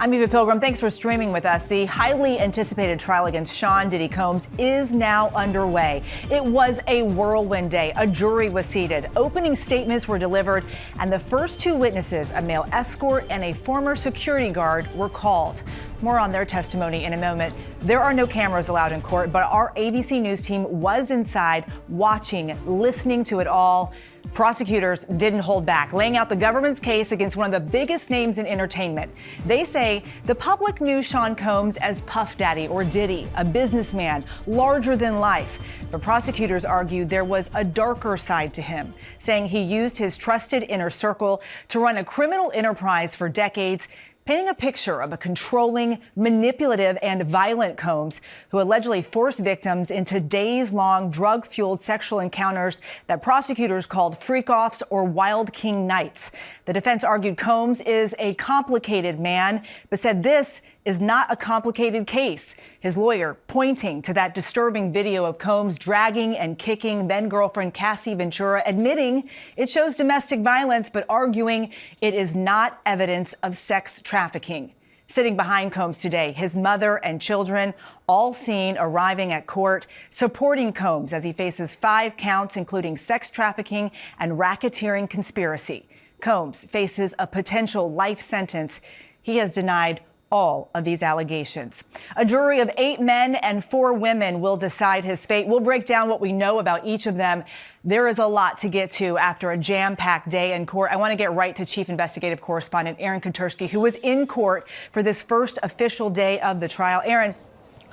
I'm Eva Pilgrim. Thanks for streaming with us. The highly anticipated trial against Sean Diddy Combs is now underway. It was a whirlwind day. A jury was seated. Opening statements were delivered, and the first two witnesses, a male escort and a former security guard, were called. More on their testimony in a moment. There are no cameras allowed in court, but our ABC News team was inside, watching, listening to it all. Prosecutors didn't hold back, laying out the government's case against one of the biggest names in entertainment. They say the public knew Sean Combs as Puff Daddy or Diddy, a businessman, larger than life. But prosecutors argued there was a darker side to him, saying he used his trusted inner circle to run a criminal enterprise for decades, painting a picture of a controlling, manipulative, and violent Combs who allegedly forced victims into days-long drug-fueled sexual encounters that prosecutors called freak-offs or Wild King nights. The defense argued Combs is a complicated man, but said this is not a complicated case. His lawyer pointing to that disturbing video of Combs dragging and kicking then-girlfriend Cassie Ventura, admitting it shows domestic violence, but arguing it is not evidence of sex trafficking. Sitting behind Combs today, his mother and children, all seen arriving at court, supporting Combs as he faces 5 counts, including sex trafficking and racketeering conspiracy. Combs faces a potential life sentence. He has denied all of these allegations. A jury of 8 men and 4 women will decide his fate. We'll break down what we know about each of them. There is a lot to get to after a jam-packed day in court. I want to get right to Chief Investigative Correspondent Aaron Katersky, who was in court for this first official day of the trial. Aaron,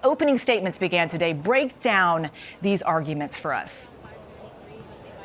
opening statements began today. Break down these arguments for us.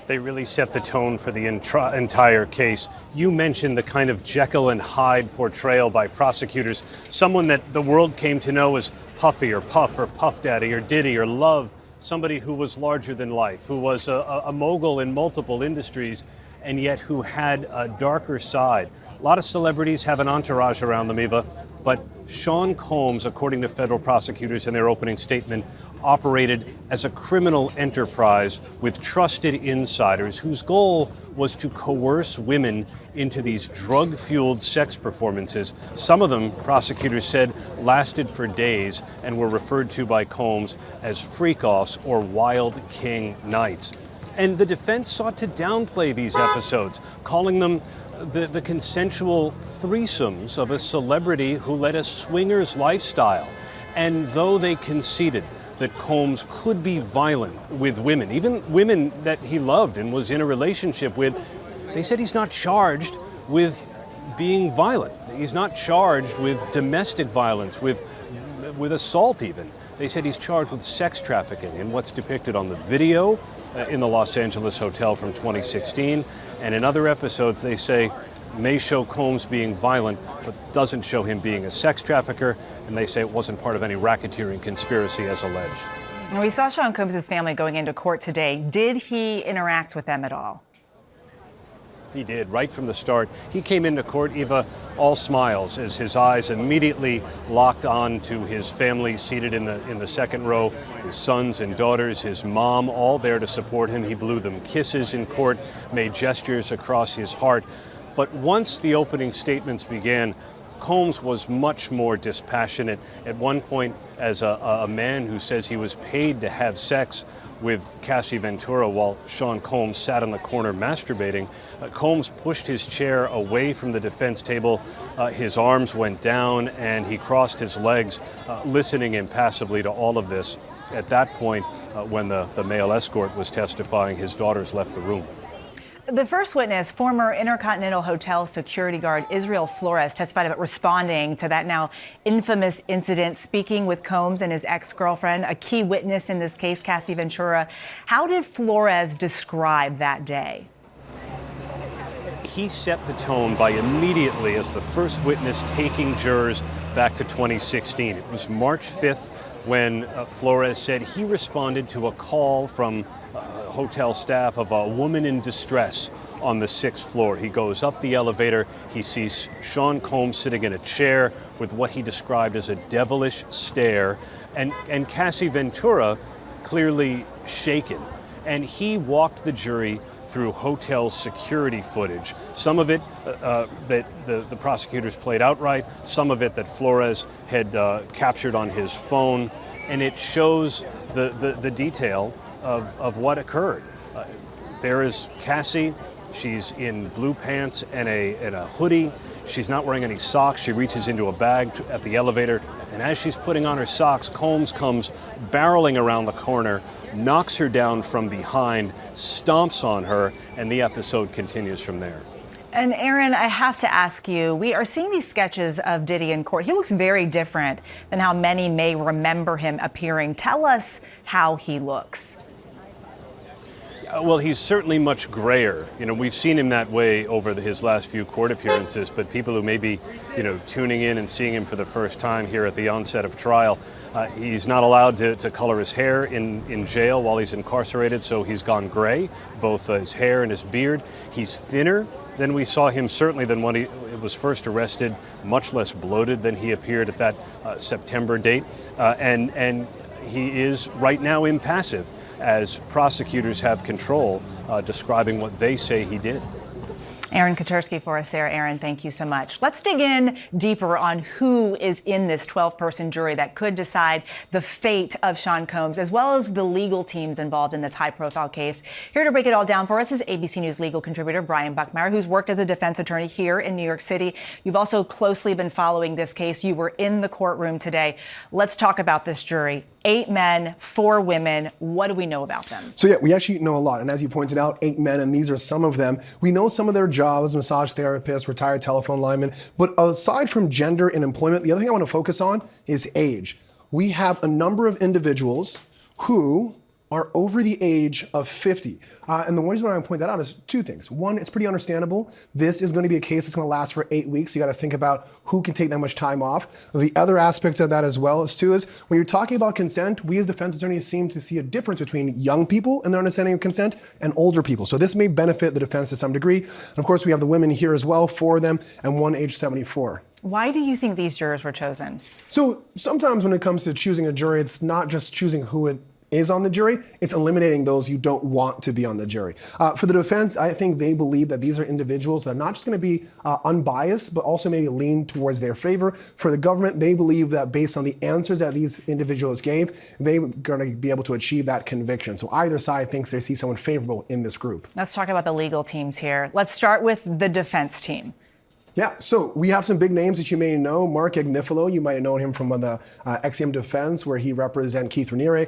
They really set the tone for the entire case. You mentioned the kind of Jekyll and Hyde portrayal by prosecutors, someone that the world came to know as Puffy or Puff or Puff Daddy or Diddy or Love, somebody who was larger than life, who was a mogul in multiple industries, and yet who had a darker side. A lot of celebrities have an entourage around them, Eva, but Sean Combs, according to federal prosecutors in their opening statement, operated as a criminal enterprise with trusted insiders whose goal was to coerce women into these drug-fueled sex performances. Some of them, prosecutors said, lasted for days and were referred to by Combs as freak-offs or Wild King nights. And the defense sought to downplay these episodes, calling them the consensual threesomes of a celebrity who led a swingers lifestyle. And though they conceded that Combs could be violent with women, even women that he loved and was in a relationship with, they said he's not charged with being violent. He's not charged with domestic violence, with assault even. They said he's charged with sex trafficking, and what's depicted on the video in the Los Angeles hotel from 2016. And in other episodes, they say may show Combs being violent, but doesn't show him being a sex trafficker. And they say it wasn't part of any racketeering conspiracy as alleged. And we saw Sean Combs' family going into court today. Did he interact with them at all? He did, right from the start. He came into court, Eva, all smiles as his eyes immediately locked on to his family seated in the second row, his sons and daughters, his mom, all there to support him. He blew them kisses in court, made gestures across his heart. But once the opening statements began, Combs was much more dispassionate. At one point, as a man who says he was paid to have sex with Cassie Ventura while Sean Combs sat in the corner masturbating, Combs pushed his chair away from the defense table. His arms went down and he crossed his legs, listening impassively to all of this. At that point, when the male escort was testifying, his daughters left the room. The first witness, former Intercontinental Hotel security guard Israel Flores, testified about responding to that now infamous incident, speaking with Combs and his ex-girlfriend, a key witness in this case, Cassie Ventura. How did Flores describe that day? He set the tone by immediately, as the first witness, taking jurors back to 2016. It was March 5th when Flores said he responded to a call from hotel staff of a woman in distress on the 6th floor. He goes up the elevator. He sees Sean Combs sitting in a chair with what he described as a devilish stare, and Cassie Ventura clearly shaken. And he walked the jury through hotel security footage. Some of it that the prosecutors played outright, some of it that Flores had captured on his phone, and it shows the detail of what occurred. There is Cassie. She's in blue pants and a hoodie. She's not wearing any socks. She reaches into a bag at the elevator, and as she's putting on her socks, Combs comes barreling around the corner, knocks her down from behind, stomps on her, and the episode continues from there. And Aaron, I have to ask you, we are seeing these sketches of Diddy in court. He looks very different than how many may remember him appearing. Tell us how he looks. Well, he's certainly much grayer. You know, we've seen him that way over his last few court appearances, but people who may be, tuning in and seeing him for the first time here at the onset of trial, he's not allowed to color his hair in jail while he's incarcerated, so he's gone gray, both his hair and his beard. He's thinner than we saw him, certainly than when he was first arrested, much less bloated than he appeared at that September date, and he is right now impassive, as prosecutors have control, describing what they say he did. Aaron Katersky for us there. Aaron, thank you so much. Let's dig in deeper on who is in this 12-person jury that could decide the fate of Sean Combs, as well as the legal teams involved in this high-profile case. Here to break it all down for us is ABC News legal contributor Brian Buckmeyer, who's worked as a defense attorney here in New York City. You've also closely been following this case. You were in the courtroom today. Let's talk about this jury. 8 men, 4 women. What do we know about them? So yeah, we actually know a lot. And as you pointed out, 8 men, and these are some of them. We know some of their jobs: massage therapists, retired telephone linemen. But aside from gender and employment, the other thing I want to focus on is age. We have a number of individuals who are over the age of 50. And the reason why I point that out is 2 things. One, it's pretty understandable. This is going to be a case that's going to last for 8 weeks. You got to think about who can take that much time off. The other aspect of that as well is when you're talking about consent, we as defense attorneys seem to see a difference between young people and their understanding of consent and older people. So this may benefit the defense to some degree. And of course, we have the women here as well, 4 of them, and 1 age 74. Why do you think these jurors were chosen? So sometimes when it comes to choosing a jury, it's not just choosing who it is on the jury, it's eliminating those you don't want to be on the jury. For the defense, I think they believe that these are individuals that are not just going to be unbiased, but also maybe lean towards their favor. For the government, they believe that based on the answers that these individuals gave, they're going to be able to achieve that conviction. So either side thinks they see someone favorable in this group. Let's talk about the legal teams here. Let's start with the defense team. Yeah, so we have some big names that you may know. Mark Agnifilo, you might have known him from the XM Defense, where he represents Keith Raniere.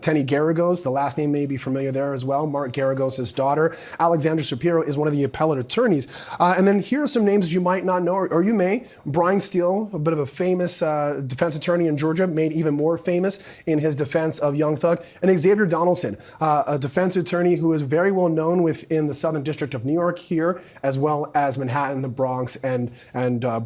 Tenny Garagos, the last name may be familiar there as well. Mark Garagos' daughter. Alexandra Shapiro is one of the appellate attorneys. And then here are some names that you might not know, or you may. Brian Steele, a bit of a famous defense attorney in Georgia, made even more famous in his defense of Young Thug. And Xavier Donaldson, a defense attorney who is very well known within the Southern District of New York here, as well as Manhattan, the Bronx, and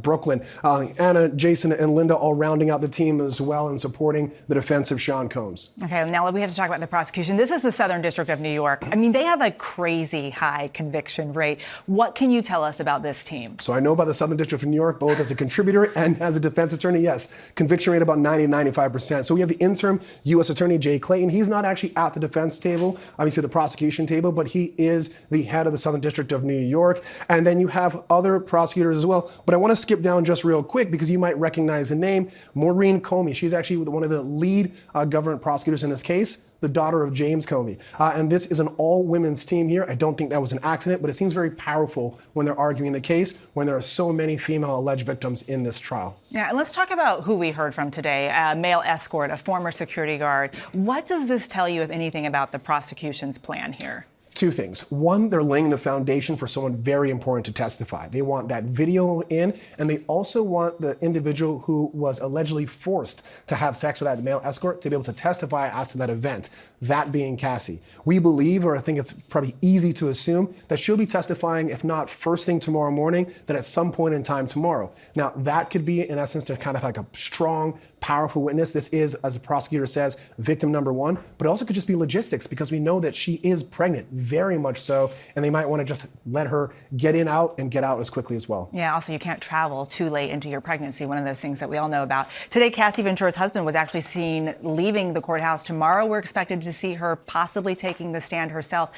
Brooklyn. Anna, Jason, and Linda all rounding out the team as well and supporting the defense of Sean Combs. Okay, now we have to talk about the prosecution. This is the Southern District of New York. I mean, they have a crazy high conviction rate. What can you tell us about this team? So I know about the Southern District of New York, both as a contributor and as a defense attorney. Yes, conviction rate about 90-95%. So we have the interim U.S. Attorney Jay Clayton. He's not actually at the defense table, obviously the prosecution table, but he is the head of the Southern District of New York. And then you have other prosecutors as well. But I want to skip down just real quick because you might recognize the name, Maureen Comey. She's actually one of the lead government prosecutors in this case, the daughter of James Comey. And this is an all-women's team here. I don't think that was an accident, but it seems very powerful when they're arguing the case, when there are so many female alleged victims in this trial. Yeah, and let's talk about who we heard from today, a male escort, a former security guard. What does this tell you, if anything, about the prosecution's plan here? 2 things. One, they're laying the foundation for someone very important to testify. They want that video in, and they also want the individual who was allegedly forced to have sex with that male escort to be able to testify as to that event, that being Cassie. We believe, or I think it's probably easy to assume, that she'll be testifying, if not first thing tomorrow morning, then at some point in time tomorrow. Now, that could be, in essence, just kind of like a strong, powerful witness. This is, as the prosecutor says, victim number one, but it also could just be logistics because we know that she is pregnant, very much so, and they might want to just let her get in, out, and get out as quickly as well. Yeah, also you can't travel too late into your pregnancy, one of those things that we all know about. Today, Cassie Ventura's husband was actually seen leaving the courthouse. Tomorrow, we're expected to see her possibly taking the stand herself.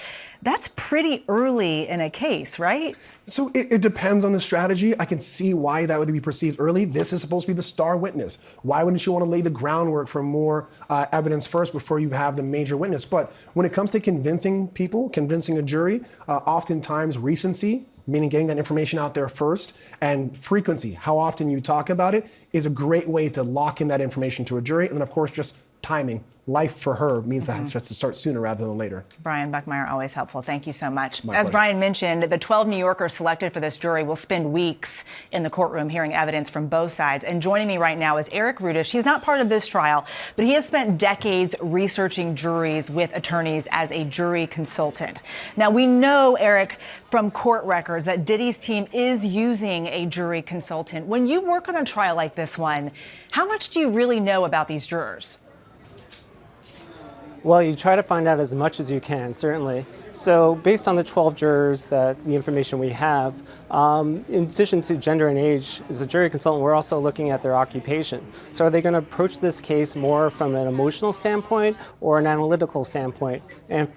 That's pretty early in a case, right? So it depends on the strategy. I can see why that would be perceived early. This is supposed to be the star witness. Why wouldn't you want to lay the groundwork for more evidence first before you have the major witness? But when it comes to convincing people, convincing a jury, oftentimes recency, meaning getting that information out there first, and frequency, how often you talk about it, is a great way to lock in that information to a jury. And then, of course, just timing. Life for her means that just to start sooner rather than later. Brian Buckmeyer, always helpful. Thank you so much. My As pleasure. Brian mentioned, the 12 New Yorkers selected for this jury will spend weeks in the courtroom hearing evidence from both sides. And joining me right now is Eric Rudish. He's not part of this trial, but he has spent decades researching juries with attorneys as a jury consultant. Now, we know, Eric, from court records that Diddy's team is using a jury consultant. When you work on a trial like this one, how much do you really know about these jurors? Well, you try to find out as much as you can, certainly. So based on the 12 jurors, the information we have, in addition to gender and age, as a jury consultant, we're also looking at their occupation. So are they going to approach this case more from an emotional standpoint or an analytical standpoint? And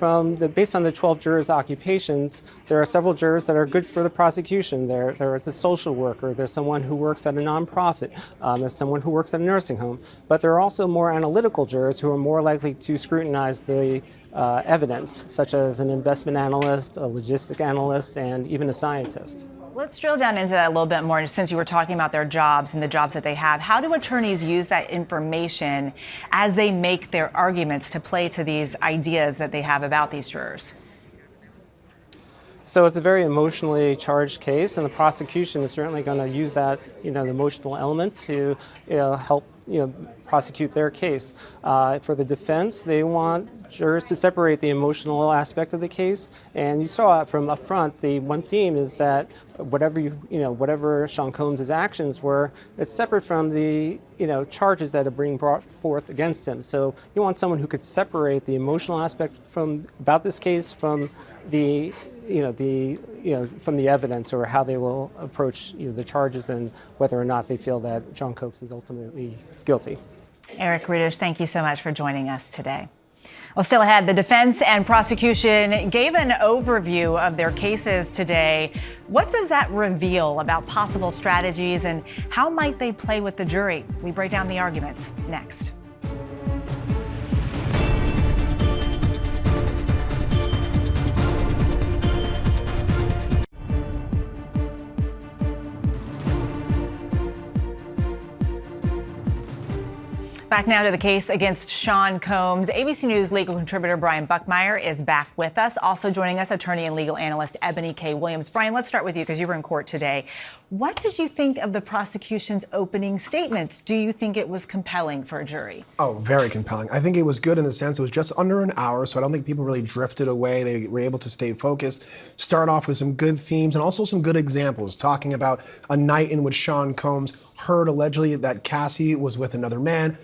based on the 12 jurors' occupations, there are several jurors that are good for the prosecution. There is a social worker, there's someone who works at a nonprofit, there's someone who works at a nursing home. But there are also more analytical jurors who are more likely to scrutinize the evidence, such as an investment analyst, a logistic analyst, and even a scientist. Let's drill down into that a little bit more, since you were talking about their jobs and the jobs that they have. How do attorneys use that information as they make their arguments to play to these ideas that they have about these jurors? So it's a very emotionally charged case, and the prosecution is certainly going to use that, the emotional element to help prosecute their case. For the defense, they want jurors to separate the emotional aspect of the case, and you saw it from up front. The one theme is that whatever Sean Combs' actions were, it's separate from the charges that are being brought forth against him. So you want someone who could separate the emotional aspect about this case from the evidence, or how they will approach the charges and whether or not they feel that John Combs is ultimately guilty. Eric Rudish, thank you so much for joining us today. Well, still ahead, the defense and prosecution gave an overview of their cases today. What does that reveal about possible strategies, and how might they play with the jury? We break down the arguments next. Back now to the case against Sean Combs. ABC News legal contributor Brian Buckmeyer is back with us. Also joining us, attorney and legal analyst Ebony K. Williams. Brian, let's start with you because you were in court today. What did you think of the prosecution's opening statements? Do you think it was compelling for a jury? Oh, very compelling. I think it was good in the sense it was just under an hour, so I don't think people really drifted away. They were able to stay focused, start off with some good themes and also some good examples, talking about a night in which Sean Combs heard allegedly that Cassie was with another man,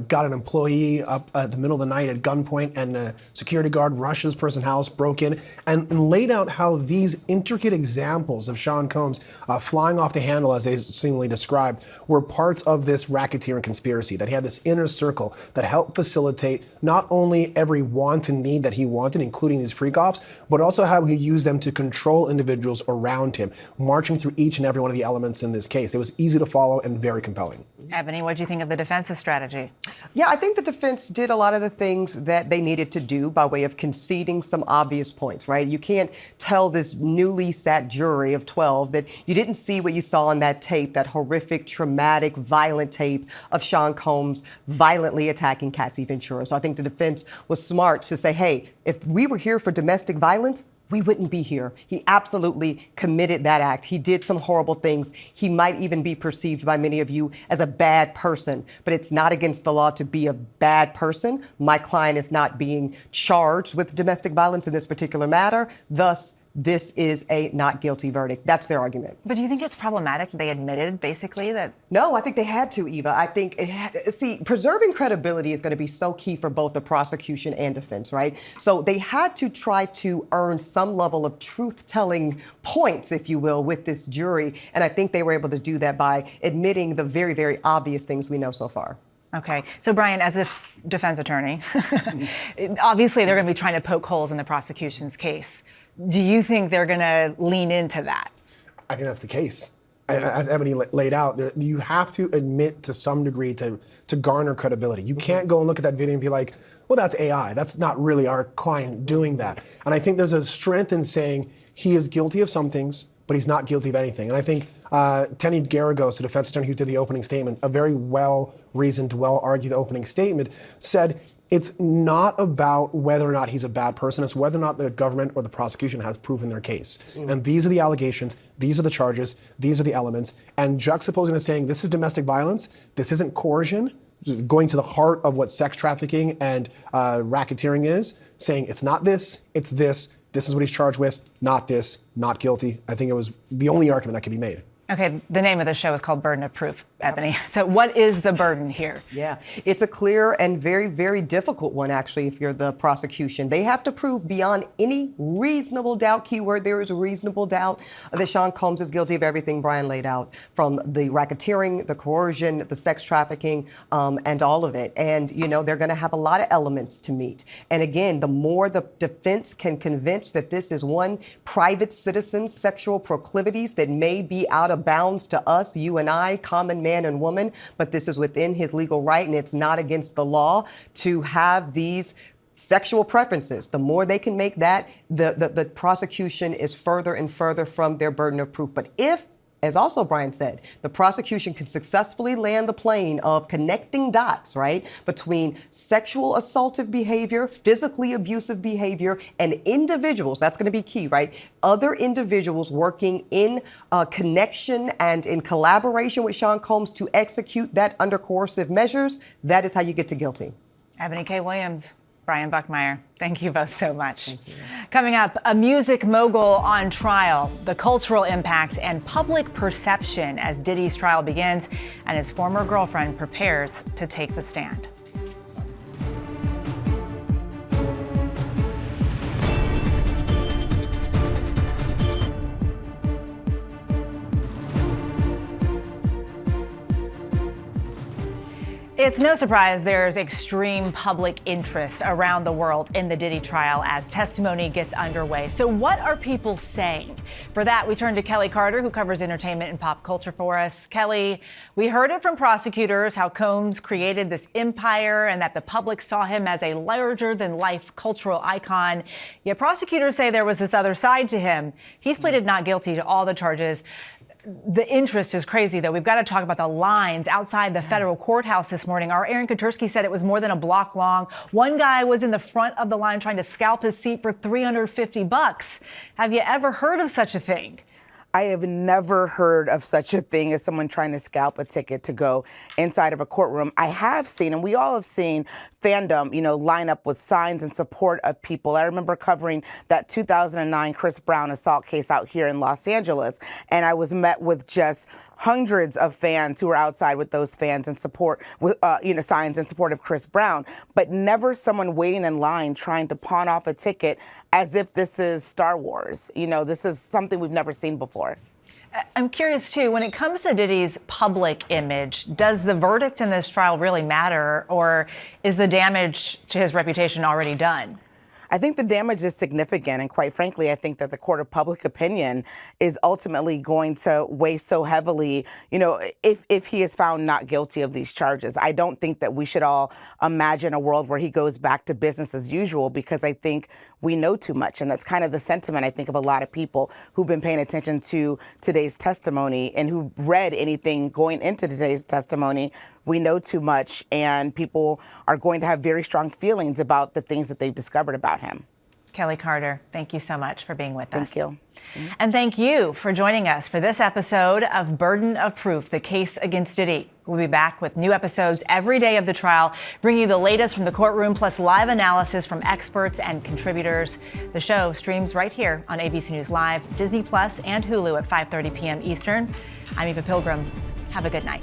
got an employee up at the middle of the night at gunpoint, and a security guard rushed his person's house, broke in, and laid out how these intricate examples of Sean Combs flying off the handle, as they seemingly described, were parts of this racketeering conspiracy, that he had this inner circle that helped facilitate not only every want and need that he wanted, including these freak-offs, but also how he used them to control individuals around him, marching through each and every one of the elements in this case. It was easy to follow and very compelling. Ebony, what do you think of the defense's strategy? Yeah, I think the defense did a lot of the things that they needed to do by way of conceding some obvious points, right? You can't tell this newly sat jury of 12 that you didn't see what you saw on that tape, that horrific, traumatic, violent tape of Sean Combs violently attacking Cassie Ventura. So I think the defense was smart to say, hey, if we were here for domestic violence, we wouldn't be here. He absolutely committed that act. He did some horrible things. He might even be perceived by many of you as a bad person, but it's not against the law to be a bad person. My client is not being charged with domestic violence in this particular matter. Thus, this is a not guilty verdict. That's their argument. But do you think it's problematic that they admitted basically that? No, I think they had to, Eva. I think, see, preserving credibility is going to be so key for both the prosecution and defense, right? So they had to try to earn some level of truth-telling points, if you will, with this jury. And I think they were able to do that by admitting the very, very obvious things we know so far. Okay. So, Brian, as a defense attorney, obviously they're going to be trying to poke holes in the prosecution's case. Do you think they're going to lean into that? I think that's the case. As Ebony laid out, you have to admit to some degree to garner credibility. You can't go and look at that video and be like, well, that's AI. That's not really our client doing that. And I think there's a strength in saying he is guilty of some things, but he's not guilty of anything. And I think Tenny Garagos, the defense attorney who did the opening statement, a very well-reasoned, well-argued opening statement, said it's not about whether or not he's a bad person, it's whether or not the government or the prosecution has proven their case. And these are the allegations, these are the charges, these are the elements, and juxtaposing and saying this is domestic violence, this isn't coercion, going to the heart of what sex trafficking and racketeering is, saying it's not this, it's this is what he's charged with, not this, not guilty. I think it was the only argument that could be made. Okay, the name of the show is called Burden of Proof, Ebony. So what is the burden here? Yeah, it's a clear and very, very difficult one, actually, if you're the prosecution. They have to prove beyond any reasonable doubt, keyword there is a reasonable doubt, that Sean Combs is guilty of everything Brian laid out, from the racketeering, the coercion, the sex trafficking, and all of it. And, you know, they're going to have a lot of elements to meet. And again, the more the defense can convince that this is one private citizen's sexual proclivities that may be out of bounds to us, you and I, common man and woman, but this is within his legal right and it's not against the law to have these sexual preferences. The more they can make that, the prosecution is further and further from their burden of proof. But if, as also Brian said, the prosecution can successfully land the plane of connecting dots, right, between sexual assaultive behavior, physically abusive behavior, and individuals, that's going to be key, right, other individuals working in connection and in collaboration with Sean Combs to execute that under coercive measures, that is how you get to guilty. Ebony K. Williams, Brian Buckmeyer, thank you both so much. Coming up, a music mogul on trial, the cultural impact and public perception as Diddy's trial begins and his former girlfriend prepares to take the stand. It's no surprise there's extreme public interest around the world in the Diddy trial as testimony gets underway. So what are people saying? For that, we turn to Kelly Carter, who covers entertainment and pop culture for us. Kelly, we heard it from prosecutors how Combs created this empire and that the public saw him as a larger-than-life cultural icon. Yet prosecutors say there was this other side to him. He's pleaded not guilty to all the charges. The interest is crazy, though. We've got to talk about the lines outside the federal courthouse this morning. Our Aaron Katursky said it was more than a block long. One guy was in the front of the line trying to scalp his seat for $350. Have you ever heard of such a thing? I have never heard of such a thing as someone trying to scalp a ticket to go inside of a courtroom. I have seen, and we all have seen, fandom, line up with signs in support of people. I remember covering that 2009 Chris Brown assault case out here in Los Angeles, and I was met with just hundreds of fans who were outside with those fans in support, with signs in support of Chris Brown, but never someone waiting in line trying to pawn off a ticket as if this is Star Wars. This is something we've never seen before. I'm curious, too, when it comes to Diddy's public image, does the verdict in this trial really matter, or is the damage to his reputation already done? I think the damage is significant, and quite frankly, I think that the court of public opinion is ultimately going to weigh so heavily, if he is found not guilty of these charges. I don't think that we should all imagine a world where he goes back to business as usual, because I think we know too much, and that's kind of the sentiment, I think, of a lot of people who've been paying attention to today's testimony and who read anything going into today's testimony. We know too much, and people are going to have very strong feelings about the things that they've discovered about him. Kelly Carter, thank you so much for being with us. Thank you. And thank you for joining us for this episode of Burden of Proof, the case against Diddy. We'll be back with new episodes every day of the trial, bringing you the latest from the courtroom, plus live analysis from experts and contributors. The show streams right here on ABC News Live, Disney Plus, and Hulu at 5:30 p.m. Eastern. I'm Eva Pilgrim. Have a good night.